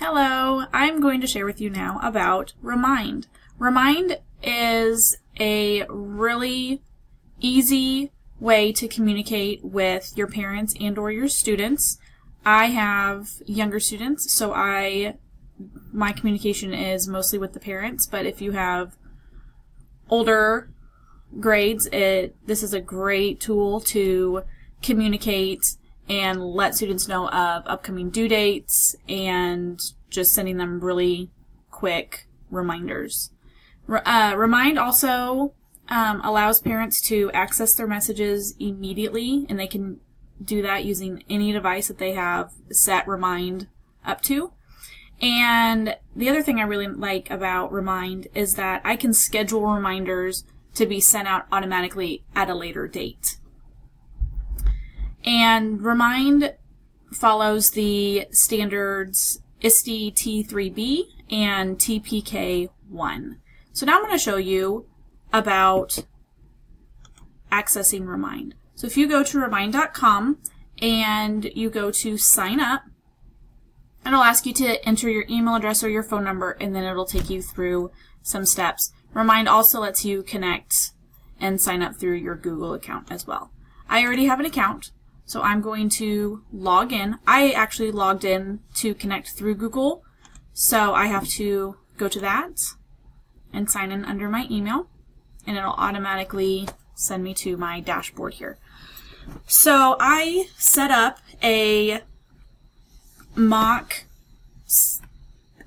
Hello, I'm going to share with you now about Remind. Remind is a really easy way to communicate with your parents and or your students. I have younger students, so my communication is mostly with the parents, but if you have older grades, this is a great tool to communicate and let students know of upcoming due dates and just sending them really quick reminders. Remind also allows parents to access their messages immediately, and they can do that using any device that they have set Remind up to. And the other thing I really like about Remind is that I can schedule reminders to be sent out automatically at a later date. And Remind follows the standards ISTE T3B and TPK1. So now I'm going to show you about accessing Remind. So if you go to remind.com and you go to sign up, it'll ask you to enter your email address or your phone number, and then it'll take you through some steps. Remind also lets you connect and sign up through your Google account as well. I already have an account, so I'm going to log in. I actually logged in to connect through Google, so I have to go to that and sign in under my email, and it'll automatically send me to my dashboard here. So I set up a mock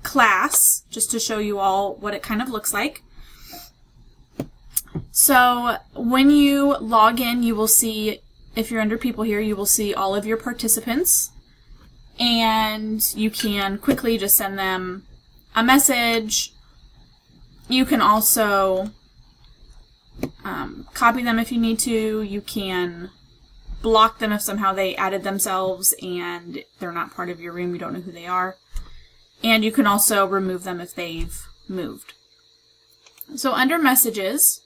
class just to show you all what it kind of looks like. So when you log in, you will see, if you're under people here, you will see all of your participants, and you can quickly just send them a message. You can also copy them if you need to. You can block them if somehow they added themselves and they're not part of your room, you don't know who they are. And you can also remove them if they've moved. So under messages,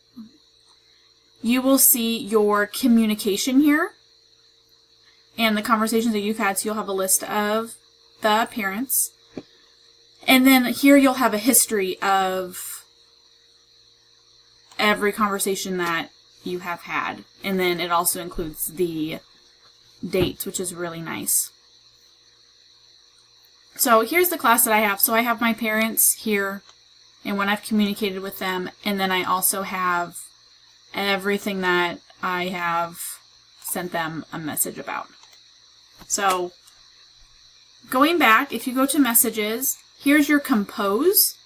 you will see your communication here and the conversations that you've had, so you'll have a list of the parents. And then here you'll have a history of every conversation that you have had. And then it also includes the dates, which is really nice. So here's the class that I have. So I have my parents here and when I've communicated with them, and then I also have everything that I have sent them a message about. So going back, if you go to messages, here's your compose.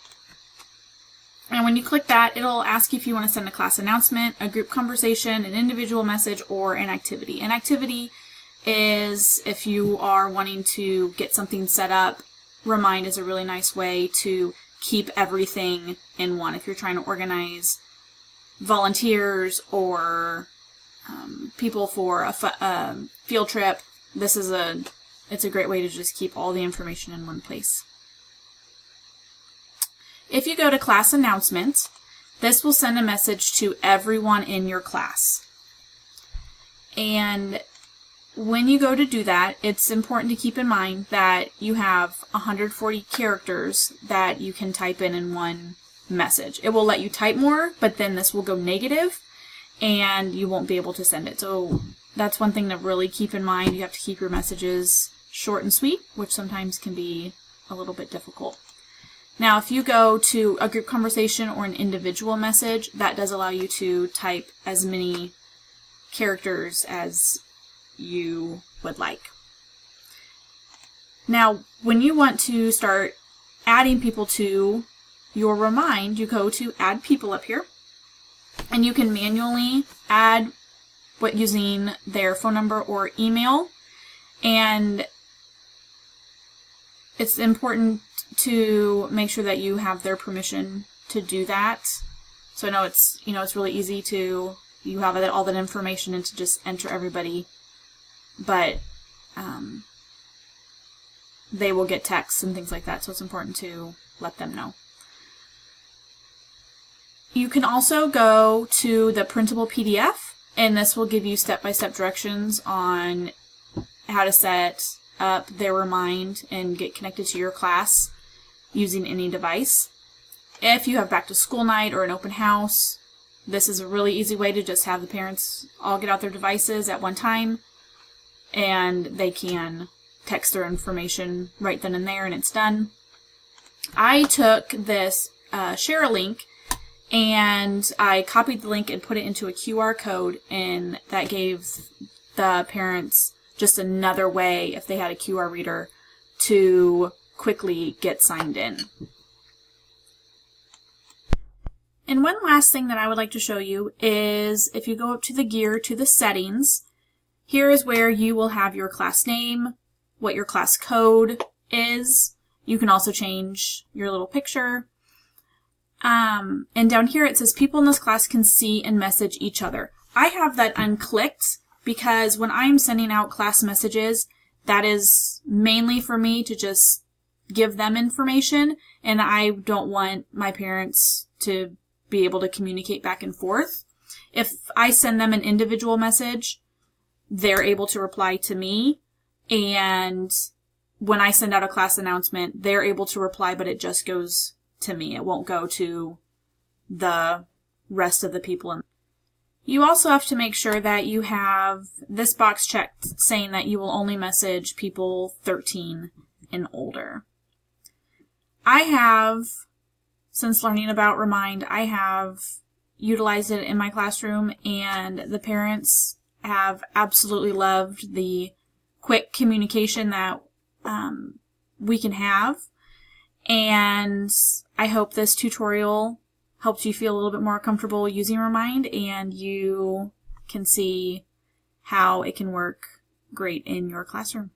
And when you click that, it'll ask you if you want to send a class announcement, a group conversation, an individual message, or an activity. An activity is if you are wanting to get something set up. Remind is a really nice way to keep everything in one. If you're trying to organize volunteers or people for a field trip, it's a great way to just keep all the information in one place. If you go to class announcement, this will send a message to everyone in your class. And when you go to do that, it's important to keep in mind that you have 140 characters that you can type in one message. It will let you type more, but then this will go negative and you won't be able to send it. So that's one thing to really keep in mind. You have to keep your messages short and sweet, which sometimes can be a little bit difficult. Now, if you go to a group conversation or an individual message, that does allow you to type as many characters as you would like. Now, when you want to start adding people to your Remind, you go to Add People up here, and you can manually add using their phone number or email, and it's important to make sure that you have their permission to do that. So I know it's really easy to, you have all that information and to just enter everybody, but they will get texts and things like that, so it's important to let them know. You can also go to the printable PDF, and this will give you step-by-step directions on how to set up their Remind and get connected to your class. using any device. If you have back to school night or an open house, this is a really easy way to just have the parents all get out their devices at one time, and they can text their information right then and there, and it's done. I took this share a link, and I copied the link and put it into a QR code, and that gave the parents just another way, if they had a QR reader, to quickly get signed in. And one last thing that I would like to show you is if you go up to the gear to the settings, here is where you will have your class name, what your class code is. You can also change your little picture. And down here it says people in this class can see and message each other. I have that unclicked because when I'm sending out class messages, that is mainly for me to just give them information, and I don't want my parents to be able to communicate back and forth. If I send them an individual message, they're able to reply to me, and when I send out a class announcement, they're able to reply, but it just goes to me. It won't go to the rest of the people. You also have to make sure that you have this box checked saying that you will only message people 13 and older. I have, since learning about Remind, I have utilized it in my classroom, and the parents have absolutely loved the quick communication that we can have. And I hope this tutorial helps you feel a little bit more comfortable using Remind, and you can see how it can work great in your classroom.